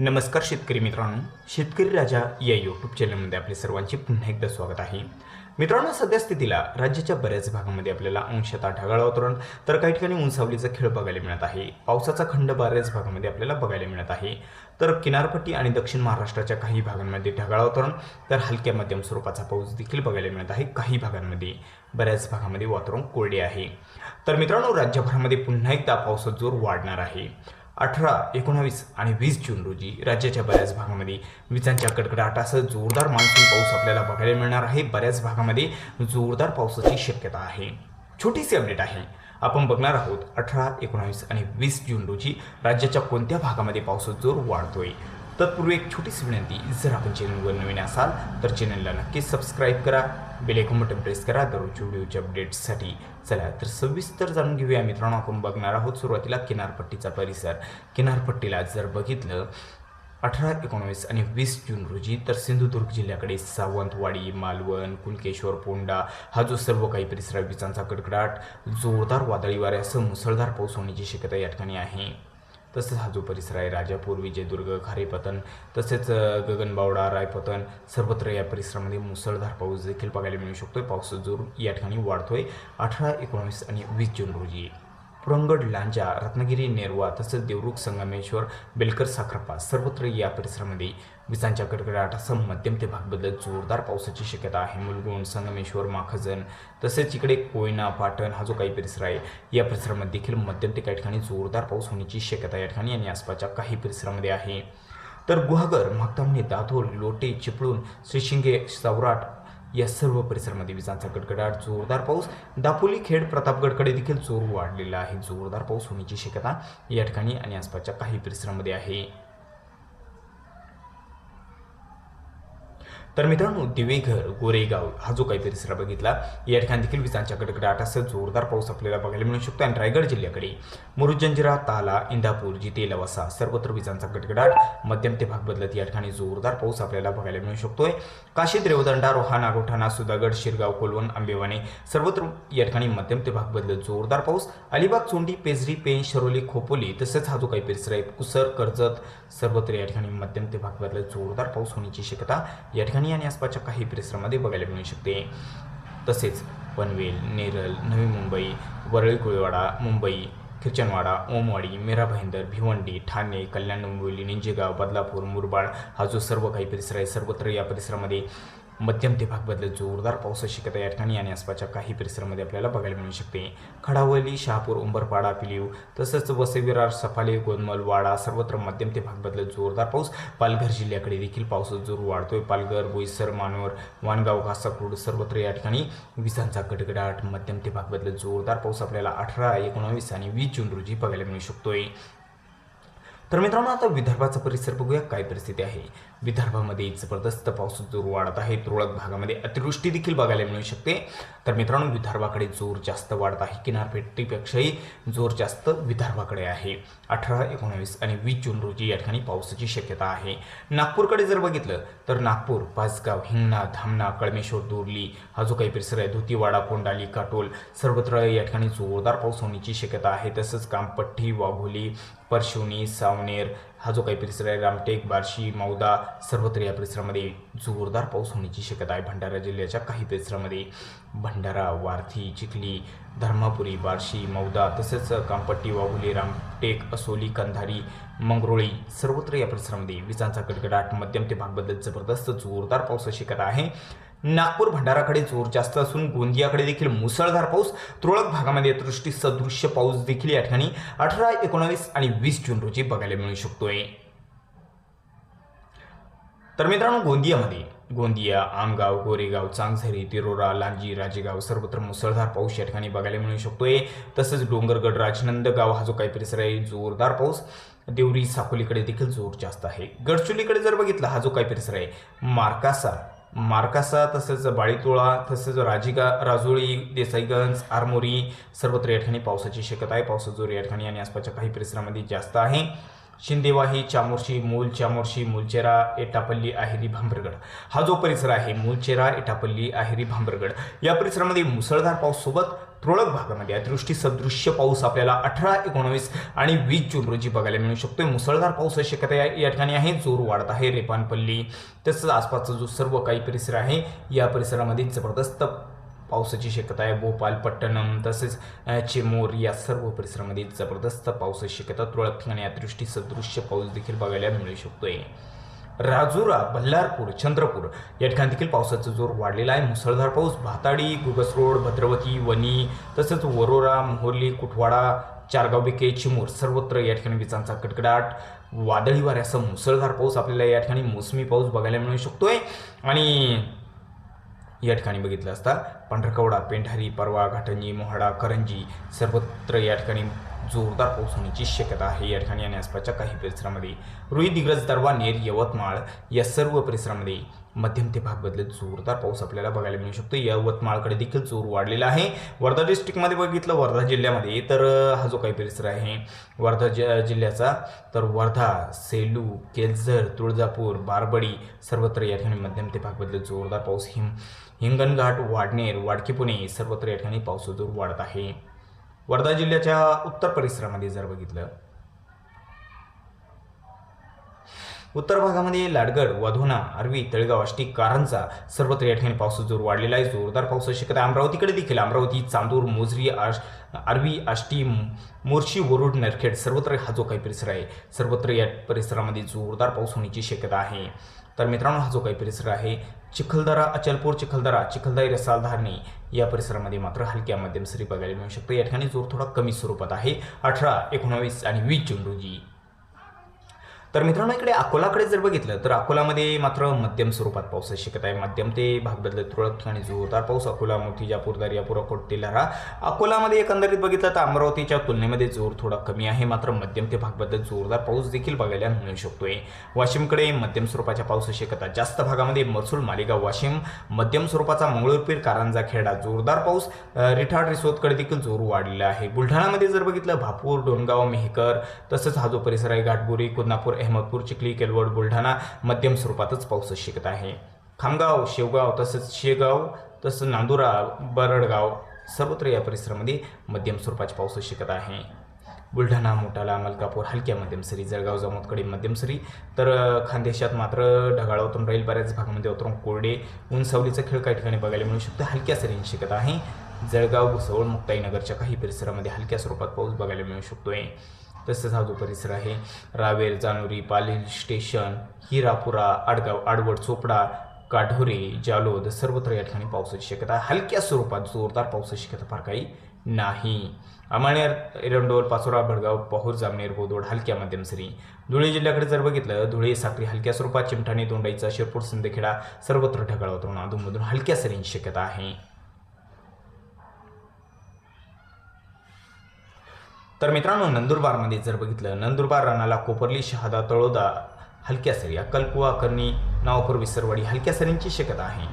नमस्कार शेतकरी मित्रांनो, शेतकरी राजा या यूट्यूब चॅनलमध्ये आपले सर्वांचे पुन्हा एकदा स्वागत आहे. मित्रांनो, सध्या स्थितीला राज्याच्या बऱ्याच भागामध्ये आपल्याला अंशतः ढगाळ वातावरण तर काही ठिकाणी ऊन-सावलीचा खेळ बघायला मिळत आहे. पावसाचा खंड बऱ्याच भागामध्ये आपल्याला बघायला मिळत आहे. तर किनारपट्टी आणि दक्षिण महाराष्ट्राच्या काही भागांमध्ये ढगाळ वातावरण तर हलक्या मध्यम स्वरूपाचा पाऊस देखील बघायला मिळत आहे. काही भागांमध्ये बऱ्याच भागामध्ये वातावरण कोरडे आहे. तर मित्रांनो, राज्यभरामध्ये पुन्हा एकदा पावसाचा जोर वाढणार आहे. 18, 19 आणि 20 जून रोजी राज्याच्या बऱ्याच भागामध्ये विजांच्या कडकडाटासह जोरदार मान्सून पाऊस आपल्याला बघायला मिळणार आहे. बऱ्याच भागामध्ये जोरदार पावसाची शक्यता आहे. छोटीशी अपडेट आहे. आपण बघणार आहोत 18, 19 आणि 20 जून रोजी राज्याच्या कोणत्या भागामध्ये पावसाचा जोर वाढतोय. तत्पूर्वी एक छोटीशी विनंती, जर आपण चॅनलवर नवीन असाल तर चॅनलला नक्की सबस्क्राईब करा, बेल आयकॉन बटन प्रेस करा दररोजच्या व्हिडिओच्या अपडेट्ससाठी. चला तर सविस्तर जाणून घेऊया. मित्रांनो, आपण बघणार आहोत सुरुवातीला किनारपट्टीचा परिसर. किनारपट्टीला जर बघितलं 18, 19 आणि 20 जून रोजी तर सिंधुदुर्ग जिल्ह्याकडे सावंतवाडी, मालवण, कुणकेश्वर, पोंडा हा जो सर्व काही परिसर विजांचा कडकडाट, जोरदार वादळी वाऱ्यासह मुसळधार पाऊस होण्याची शक्यता या ठिकाणी आहे. तसंच हा जो परिसर आहे राजापूर, विजयदुर्ग, खारेपतन तसेच गगनबावडा, रायपतन सर्वत्र या परिसरामध्ये मुसळधार पाऊस देखील बघायला मिळू शकतोय. पावसाचा जोर या ठिकाणी वाढतोय. 18, 19 आणि 20 जून रोजी पुरंगड, लांजा, रत्नागिरी, नेरवा तसेच देवरुख, संगमेश्वर, बेलकर, साखरपा सर्वत्र या परिसरामध्ये विजांच्या कडकडाटासह मध्यम ते भाग बदलत जोरदार पावसाची शक्यता आहे. मुलगुण, संगमेश्वर, माखजन तसेच इकडे कोयना, पाटण हा जो काही परिसर आहे या परिसरामध्ये देखील मध्यम ते काही ठिकाणी जोरदार पाऊस होण्याची शक्यता या ठिकाणी आणि आसपासच्या काही परिसरामध्ये आहे. तर गुहागर, मागतामणी, दाधोल, लोटे, चिपळूण, श्रीशिंगे, सावराट या सर्व परिसरामध्ये विजांचा कडकडाट, जोरदार पाऊस. दापोली, खेड, प्रतापगडकडे देखील जोर वाढलेला आहे. जोरदार पाऊस होण्याची शक्यता या ठिकाणी आणि आसपासच्या काही परिसरामध्ये आहे. तर मित्रांनो, दिवेघर, गोरेगाव हा जो काही परिसर बघितला या ठिकाणी देखील विजांच्या कडकडाटासह जोरदार पाऊस आपल्याला बघायला मिळू शकतो. आणि रायगड जिल्ह्याकडे मुरुड, जंजिरा, ताला, इंदापूर, जिते, लवासा सर्वत्र विजांचा कडकडाट, मध्यम ते भाग बदलत या ठिकाणी जोरदार पाऊस आपल्याला बघायला मिळू शकतोय. काशीद, रेवदंडा, रोहा, नागोठाणा, सुधागड, शिरगाव, कोलवण, आंबेवाणे सर्वत्र या ठिकाणी मध्यम ते भाग बदलत जोरदार पाऊस. अलिबाग, चोंडी, पेजरी, पेंच, शरोली, खोपोली तसेच हा जो काही परिसर आहे कुसर, कर्जत सर्वत्र या ठिकाणी मध्यम ते भाग बदलत जोरदार पाऊस होण्याची शक्यता या ठिकाणी आणि आसपासच्या काही परिसरामध्ये बघायला मिळू शकते. तसेच पनवेल, नेरळ, नवी मुंबई, वरळी, कुळेवाडा, मुंबई, खिरचनवाडा, ओमवाडी, मीरा भाईंदर, भिवंडी, ठाणे, कल्याण, डोंबिवली, निंजेगाव, बदलापूर, मुरबाड हा जो सर्व काही परिसर आहे सर्वत्र या परिसरामध्ये मध्यम ते भाग बदलत जोरदार पावसाची शक्यता या ठिकाणी आणि आसपासच्या काही परिसरामध्ये आपल्याला बघायला मिळू शकते. खडावली, शहापूर, उंबरपाडा, पिलीव तसंच वसई-विरार, सफाले, गोंदमल, वाडा सर्वत्र मध्यम ते भाग बदलत जोरदार पाऊस. पालघर जिल्ह्याकडे देखील पावसाचा जोर वाढतोय. पालघर, बोईसर, मानोर, वाणगाव, घासापूर सर्वत्र या ठिकाणी विजांचा कडकडाट, मध्यम ते भाग बदलत जोरदार पाऊस आपल्याला 18, 19 आणि 20 जून रोजी बघायला मिळू शकतोय. तर मित्रांनो, आता विदर्भाचा परिसर बघूया काय परिस्थिती आहे. विदर्भामध्ये जबरदस्त पावसाचा जोर वाढत आहे. तुरळक भागामध्ये अतिवृष्टी देखील बघायला मिळू शकते. तर मित्रांनो, विदर्भाकडे जोर जास्त वाढत आहे. किनारपट्टीपेक्षाही जोर जास्त विदर्भाकडे आहे. 18, 19 आणि 20 जून रोजी या ठिकाणी पावसाची शक्यता आहे. नागपूरकडे जर बघितलं तर नागपूर, पाचगाव, हिंगणा, धामणा, कळमेश्वर, दोरली हा जो काही परिसर आहे धुतीवाडा, कोंडाली, काटोल सर्वत्र या ठिकाणी जोरदार पाऊस होण्याची शक्यता आहे. तसंच कामपट्टी, वाघोली, परशिवनी, सावनेर हा जो काही परिसर आहे रामटेक, बार्शी, मौदा सर्वत्र या परिसरामध्ये जोरदार पाऊस होण्याची शक्यता आहे. भंडारा जिल्ह्याच्या काही परिसरामध्ये भंडारा, वारथी, चिखली, धर्मापुरी, बार्शी, मौदा तसेच कामपट्टी, वाघोली, रामटेक, असोली, कंधारी, मंगरोळी सर्वत्र या परिसरामध्ये विजांचा कडकडाट, मध्यम ते भाग बदलत जबरदस्त जोरदार पावसाची शक्यता आहे. नागपूर, भंडाराकडे जोर जास्त असून गोंदियाकडे देखील मुसळधार पाऊस. तुरळक भागामध्ये अतिवृष्टी सदृश्य पाऊस देखील या ठिकाणी 18, 19 आणि 20 जून रोजी बघायला मिळू शकतोय. तर मित्रांनो, गोंदिया, आमगाव, गोरेगाव, चांगझरी, तिरोरा, लांजी, राजेगाव सर्वत्र मुसळधार पाऊस या ठिकाणी बघायला मिळू शकतोय. तसंच डोंगरगड, राजनंदगाव हा जो काही परिसर आहे जोरदार पाऊस. देवरी, साकोलीकडे देखील जोर जास्त आहे. गडचिरोलीकडे जर बघितला हा जो काही परिसर आहे मार्कासा तसेच बाळीतोळा तसेच राजोळी, देसाईगंज, आरमोरी सर्वत्र या ठिकाणी पावसाची शक्यता आहे. पावसाचा जोर या ठिकाणी आणि आसपासच्या काही परिसरामध्ये जास्त आहे. शिंदेवाही, चामोर्शी, मूलचेरा, एटापल्ली, आहिरी, भांबरगड हा जो परिसर आहे मूलचेरा, एटापल्ली, आहिरी, भांबरगड या परिसरामध्ये मुसळधार पाऊस सोबत तुरळक भागामध्ये अतिवृष्टी सदृश्य पाऊस आपल्याला 18, 19 आणि 20 जून रोजी बघायला मिळू शकतोय. मुसळधार पावसाची शक्यता या ठिकाणी आहे. जोर वाढत आहे. रेपानपल्ली तसंच आसपासचा जो सर्व काही परिसर आहे या परिसरामध्ये जबरदस्त पावसाची शक्यता आहे. भोपाल, पट्टणम तसेच चिमूर या सर्व परिसरामध्ये जबरदस्त पावसाची शक्यता, तुरळक ठिकाणी अतिवृष्टी सदृश्य पाऊस देखील बघायला मिळू शकतोय. राजुरा, बल्लारपूर, चंद्रपूर या ठिकाणी देखील पावसाचा जोर वाढलेला आहे. मुसळधार पाऊस भाताडी, गुगसरोड, भद्रवती, वणी तसंच वरोरा, मोहोर्ली, कुठवाडा, चारगाव बिके, चिमूर सर्वत्र या ठिकाणी विजांचा कडकडाट, वादळी वाऱ्यासह मुसळधार पाऊस आपल्याला या ठिकाणी मोसमी पाऊस बघायला मिळू शकतोय. आणि या ठिकाणी बघितलं असता पांढरकवडा, पेंढारी, परवा, घाटंजी, मोहाडा, करंजी सर्वत्र या ठिकाणी जोरदार पाऊस होण्याची शक्यता आहे. या ठिकाणी आणि आसपासच्या काही परिसरामध्ये रुई, दिग्रज, दरवा, नेर, यवतमाळ या सर्व परिसरामध्ये मध्यम ते भाग बदलत जोरदार पाऊस आपल्याला बघायला मिळू शकतो. यवतमाळकडे देखील जोर वाढलेला आहे. वर्धा डिस्ट्रिक्टमध्ये बघितलं, वर्धा जिल्ह्यामध्ये तर हा जो काही परिसर आहे वर्धा जिल्ह्याचा, तर वर्धा, सेलू, केळझर, तुळजापूर, बारबडी सर्वत्र या ठिकाणी मध्यम ते भाग बदलत जोरदार पाऊस. हिंगणघाट, वाडनेर, वाडकी, पुणे सर्वत्र या ठिकाणी पावसाचा जोर वाढत आहे. वर्धा जिल्ह्याच्या उत्तर परिसरामध्ये जर बघितलं, उत्तर भागामध्ये लाडगड, वधोना, आर्वी, तळेगाव, आष्टी, कारंजा सर्वत्र या ठिकाणी पावसाचा जोर वाढलेला आहे. जोरदार पावसाची शक्यता अमरावतीकडे देखील, अमरावती, चांदूर, मोजरी, आर्वी, आष्टी, मोर्शी, वरुड, नरखेड सर्वत्र हा जो काही परिसर आहे सर्वत्र या परिसरामध्ये जोरदार पाऊस होण्याची शक्यता आहे. तर मित्रांनो, हा जो काही परिसर आहे चिखलदरा, अचलपूर, चिखलदाई, रसाल, धारणी या परिसरामध्ये मात्र हलक्या मध्यम सरी बघायला मिळू शकते. या ठिकाणी जोर थोडा कमी स्वरूपात आहे 18, 19 आणि 20 जून रोजी. तर मित्रांनो, इकडे अकोलाकडे जर बघितलं तर अकोलामध्ये मात्र मध्यम स्वरूपात पावसाची शक्यता आहे. मध्यम ते भाग बदलत तुरळक ठिकाणी जोरदार पाऊस. अकोला, मोतीजापूर, दर्यापूर, अकोट, तेल्हारा अकोलामध्ये एकंदरीत बघितलं तर अमरावतीच्या तुलनेमध्ये जोर थोडा कमी आहे, मात्र मध्यम ते भाग बदलत जोरदार पाऊस देखील बघायला मिळू शकतोय. वाशिमकडे मध्यम स्वरूपाच्या पावसाची शक्यता, जास्त भागामध्ये महसूल, मालेगाव, वाशिम मध्यम स्वरूपाचा, मंगळूरपीर, कारंजा, खेडा जोरदार पाऊस. रिठाड, रिसोदकडे देखील जोर वाढलेला आहे. बुलढाणामध्ये जर बघितलं भापूर, डोणगाव, मेहकर तसंच हा जो परिसर आहे घाटबुरी, कोल्हापूर, अहमदपूर, चिखली, केलवड, बुलढाणा मध्यम स्वरूपातच पावसाची शक्यता आहे. खामगाव, शेवगाव तसंच शेगाव तसंच नांदुरा, बरडगाव सर्वत्र या परिसरामध्ये मध्यम स्वरूपाची पावसाची शक्यता आहे. बुलढाणा, मोटाला, मलकापूर हलक्या मध्यम सरी, जळगाव, जामोदकडे मध्यम सरी. तर खानदेशात मात्र ढगाळ वातावरण राहील. बऱ्याच भागामध्ये वातावरण कोरडे, ऊन सावलीचा खेळ काही ठिकाणी बघायला मिळू शकतो. हलक्या सरींची शक्यता आहे. जळगाव, भुसावळ, मुक्ताईनगरच्या काही परिसरामध्ये हलक्या स्वरूपात पाऊस बघायला मिळू शकतोय. तसंच हा जो परिसर आहे रावेर, जानोरी, पालील स्टेशन, हिरापुरा, आडगाव, आडवड, चोपडा, काढोरे, जालोद सर्वत्र या ठिकाणी पावसाची शक्यता. हलक्या स्वरूपात जोरदार पावसाची शक्यता फार काही नाही. अमळनेर, एरंडोल, पाचोरा, भडगाव, पाहूर, जामनेर, गोदोड हलक्या मध्यम सरी. धुळे जिल्ह्याकडे जर बघितलं, धुळे, साक्री हलक्या स्वरूपात, चिमठाणे, दोंडाईचा, शिरपूर, सिंदखेडा सर्वत्र ढगाळ वातावरण, अधूनमधून हलक्या सरींची शक्यता आहे. तर मित्रांनो, नंदुरबारमध्ये जर बघितलं, नंदुरबार, राणाला, कोपरली, शहादा, तळोदा हलक्या सरी, अक्कलकुवा, करणी, नावापूर, विसरवाडी हलक्या सरींची शक्यता आहे.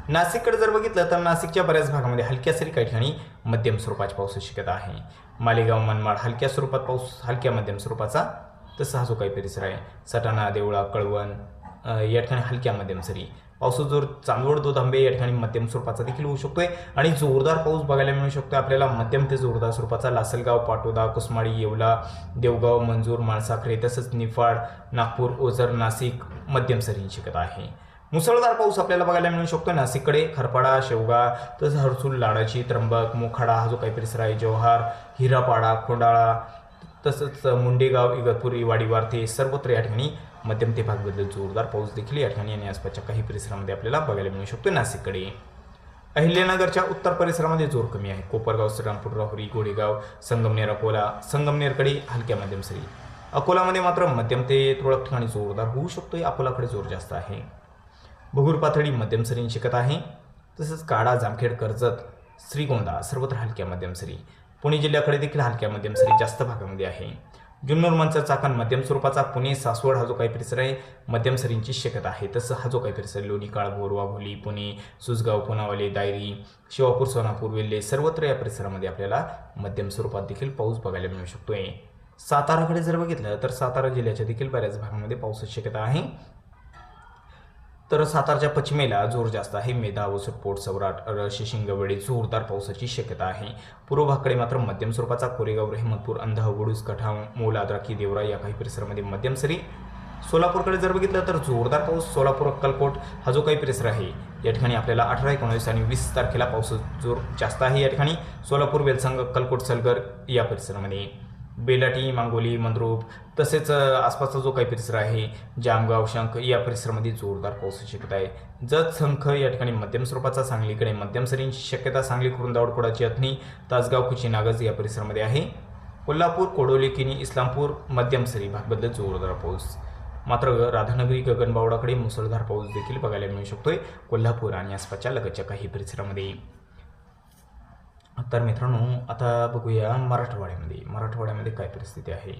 नाशिककडे जर बघितलं तर नाशिकच्या बऱ्याच भागामध्ये हलक्या सरी, काही ठिकाणी मध्यम स्वरूपाची पावसाची शक्यता आहे. मालेगाव, मनमाड हलक्या स्वरूपात पाऊस, हलक्या मध्यम स्वरूपाचा. तसा हा जो काही परिसर आहे सटाणा, देवळा, कळवण या ठिकाणी हलक्या मध्यम सरी. पावसाचा जोर चांदवड, दोधांबे या ठिकाणी मध्यम स्वरूपाचा देखील होऊ शकतोय आणि जोरदार पाऊस बघायला मिळू शकतो आपल्याला मध्यम ते जोरदार स्वरूपाचा. लासलगाव, पाटोदा, कुसमाडी, येवला, देवगाव, मंजूर, माळसाखरे तसंच निफाड, नागपूर, ओझर, नाशिक मध्यम सरींची शक्यता आहे. मुसळधार पाऊस आपल्याला बघायला मिळू शकतो नाशिककडे, खरपाडा, शेवगा तसंच हर्सूल, लाडाची, त्र्यंबक, मोखाडा हा जो काही परिसर आहे, जव्हार, हिरापाडा, खोंडाळा तसंच मुंडेगाव, इगतपुरी, वाडीवारथे सर्वत्र या ठिकाणी मध्यम ते भाग बदल जोरदार पाऊस देखील या ठिकाणी आणि आसपासच्या काही परिसरामध्ये आपल्याला बघायला मिळू शकतो. नाशिककडे, अहिल्यानगरच्या उत्तर परिसरामध्ये जोर कमी आहे. कोपरगाव, श्रीरामपूर, राहुरी, गोडेगाव, संगमनेर, अकोला संगमनेरकडे हलक्या मध्यम सरी. अकोलामध्ये मात्र मध्यम ते तुरळक ठिकाणी जोरदार होऊ शकतो. अकोलाकडे जोर जास्त आहे. भगूर, पाथर्डी मध्यम सरींची शक्यता आहे. तसंच काडा, जामखेड, कर्जत, श्रीगोंदा सर्वत्र हलक्या मध्यम सरी. पुणे जिल्ह्याकडे देखील हलक्या मध्यम सरी जास्त भागामध्ये आहे. जुन्नर, मंचर, चाकण मध्यम स्वरूपाचा. पुणे, सासवड हा जो काही परिसर आहे मध्यम सरींची शक्यता आहे. तसं हा जो काही परिसर लोणी, काळभोर, वाघोली, पुणे, सुसगाव, पुनावले, दायरी, शिवापूर, सोनापूर, वेल्हे सर्वत्र या परिसरामध्ये आपल्याला मध्यम स्वरूपात देखील पाऊस बघायला मिळू शकतोय. साताराकडे जर बघितलं तर सातारा जिल्ह्याच्या देखील बऱ्याच भागामध्ये पावसाची शक्यता आहे. तर सातारच्या पश्चिमेला जोर जास्त आहे. मेधा, वसुट, पोट, सौराट, शिशिंगवेळी जोरदार पावसाची शक्यता आहे. पूर्व भागाकडे मात्र मध्यम स्वरूपाचा. कोरेगाव, रहमतपूर, अंधा, वडूज, कठा, मोल, आद्राकी, देवरा या काही परिसरामध्ये मध्यम सरी. सोलापूरकडे जर बघितलं तर जोरदार पाऊस. सोलापूर, अक्कलकोट हा जो काही परिसर आहे या ठिकाणी आपल्याला 18, 19 आणि 20 तारखेला पाऊस जोर जास्त आहे. या ठिकाणी सोलापूर, वेलसंग, अक्कलकोट, सलगर या परिसरामध्ये. बेलाटी, मांगोली, मंद्रूप तसेच आसपासचा जो काही परिसर आहे जामगाव, शंख या परिसरामध्ये जोरदार पावसाची शक्यता आहे. जत, संख या ठिकाणी मध्यम स्वरूपाचा. सांगलीकडे मध्यम सरींची शक्यता. सांगली, कुरुंदावड, कोडाची, अथणी, तासगाव, कुची, नागज या परिसरामध्ये आहे. कोल्हापूर, कोडोली, किनी, इस्लामपूर मध्यम सरी. भाग बदलत जोरदार पाऊस. मात्र राधानगरी, गगनबावडाकडे मुसळधार पाऊस देखील बघायला मिळू शकतोय कोल्हापूर आणि आसपासच्या लगतच्या काही परिसरामध्ये. तर मित्रांनो, आता बघूया मराठवाड्यामध्ये काय परिस्थिती आहे.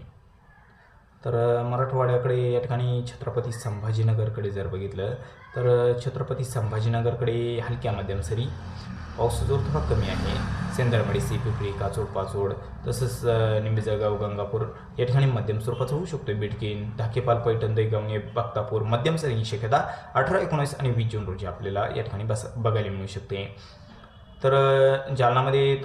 तर मराठवाड्याकडे या ठिकाणी छत्रपती संभाजीनगरकडे जर बघितलं तर छत्रपती संभाजीनगरकडे हलक्या मध्यम सरी. पाऊस जोर थोडा कमी आहे. सेंदरमडी, पिंपरी, काचोड, पाचोड तसंच निंबे, जळगाव, गंगापूर या ठिकाणी मध्यम स्वरूपाचा होऊ शकतो. बिडकीन, ढाकेपाल, पैठण, दैगवणे, बक्तापूर मध्यम सरींची शक्यता 18, 19 आणि 20 जून रोजी आपल्याला या ठिकाणी बघायला मिळू शकते. तर जालनामध्ये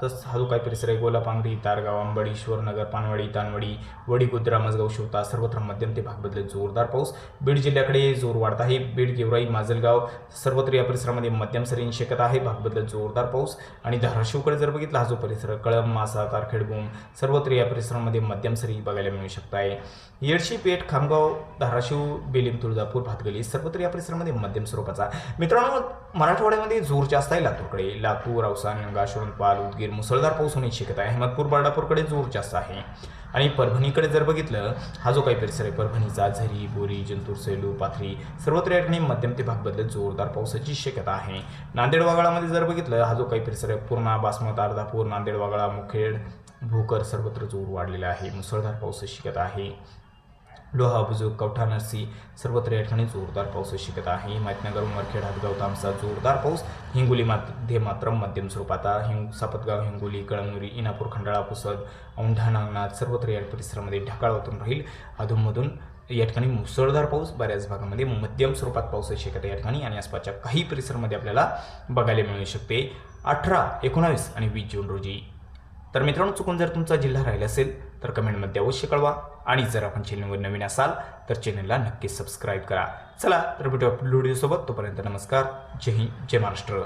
तस हा जो काही परिसर आहे गोलापांगरी, तारगाव, अंबडी, ईश्वरनगर, पानवाडी, तानवाडी, वडी, गुद्रा, मजगाव, शिवता सर्वत्र मध्यम ते भाग बदलत जोरदार पाऊस. बीड जिल्ह्याकडे जोर वाढत आहे. बीड, गेवराई, माजलगाव सर्वत्र या परिसरामध्ये मध्यम सरींची शक्यता आहे. भाग बदलत जोरदार पाऊस. आणि धाराशिवकडे जर बघितला हा जो परिसर कळंब, मासा, तारखेडबूम सर्वत्र या परिसरामध्ये मध्यम सरी बघायला मिळू शकत आहे. येडशी, पेठ, खामगाव, धाराशिव, बेलीम, तुळजापूर, भातगली सर्वत्र या परिसरामध्ये मध्यम स्वरूपाचा. मित्रांनो, मराठवाड्यामध्ये जोर जास्त आहे. लातूर, औसा, निमगा, शोणपाल, उदगीर मुसळधार पाऊस होण्याची शक्यता आहे. अहमदपूर, बर्डापूरकडे जोर जास्त आहे. आणि परभणीकडे जर बघितलं हा जो काही परिसर आहे परभणीचा झरी, बोरी, जिंतूर, सेलू, पाथरी सर्वत्र या ठिकाणी मध्यम ते भाग बदलत जोरदार पावसाची शक्यता आहे. नांदेड, वाघाळामध्ये जर बघितलं हा जो काही परिसर आहे पूर्णा, बासमत, अर्धापूर, नांदेड, वाघाळा, मुखेड, भोकर सर्वत्र जोर वाढलेला आहे. मुसळधार पावसाची शक्यता आहे. लोहा, बुजुर्ग, कवठा, नरसी सर्वत्र या ठिकाणी जोरदार पावसाची शक्यता आहे. हिमायतनगर, उमरखेड, हातगाव, तामसा जोरदार पाऊस. हिंगोलीमध्ये मात्र मध्यम स्वरूपाचा. सापतगाव, हिंगोली, कळमनुरी, इनापूर, खंडाळा, पुसद, औंढा, नागनाथ सर्वत्र या परिसरामध्ये ढगाळ वातावरण राहील. अधूनमधून या ठिकाणी मुसळधार पाऊस. बऱ्याच भागामध्ये मध्यम स्वरूपात पावसाची शक्यता या ठिकाणी आणि आसपासच्या काही परिसरामध्ये आपल्याला बघायला मिळू शकते 18, 19 आणि 20 जून रोजी. तर मित्रांनो, चुकून जर तुमचा जिल्हा राहिला असेल तर कमेंटमध्ये अवश्य कळवा. आणि जर आपण चॅनलवर नवीन असाल तर चॅनलला नक्की सबस्क्राईब करा. चला तर भेटू आपल्या व्हिडिओसोबत. तोपर्यंत नमस्कार. जय हिंद, जय महाराष्ट्र.